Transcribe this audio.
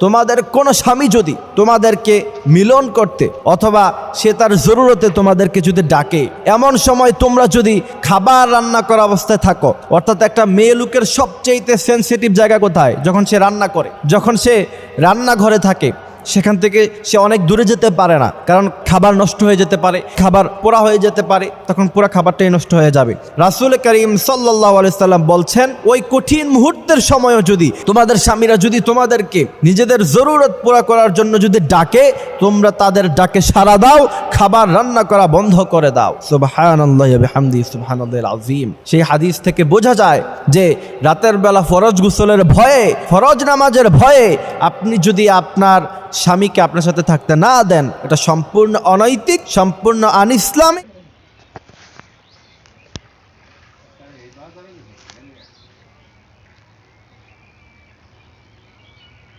তোমাদের কোনো স্বামী যদি তোমাদেরকে মিলন করতে অথবা সে তার জরুরতে তোমাদেরকে যদি ডাকে, এমন সময় তোমরা যদি খাবার রান্না করা অবস্থায় থাকো, অর্থাৎ একটা মেয়ে লোকের সবচেয়ে সেনসিটিভ জায়গা কোথায়? যখন সে রান্না করে, যখন সে রান্নাঘরে থাকে, সেখান থেকে সে অনেক দূরে যেতে পারে না, কারণ খাবার নষ্ট হয়ে যেতে পারে, খাবার পোড়া হয়ে যেতে পারে, তখন পুরো খাবারটাই নষ্ট হয়ে যাবে। রাসূল করিম সাল্লাল্লাহু আলাইহি সাল্লাম বলছেন, ওই কঠিন মুহূর্তের সময়ও যদি তোমাদের স্বামীরা যদি তোমাদেরকে নিজেদের জরুরত পুরা করার জন্য যদি ডাকে, তোমরা তাদের ডাকে সাড়া দাও, খাবার রান্না করা বন্ধ করে দাও। সুবহানাল্লাহি ওয়া বিহামদিহি সুবহানাল্লাহিল আযীম। সেই হাদিস থেকে বোঝা যায় যে রাতের বেলা ফরজ গোসলের ভয়ে, ফরজ নামাজের ভয়ে আপনি যদি আপনার স্বামীকে আপনার সাথে থাকতে না দেন, এটা সম্পূর্ণ অনৈতিক, সম্পূর্ণ আনইসলামিক।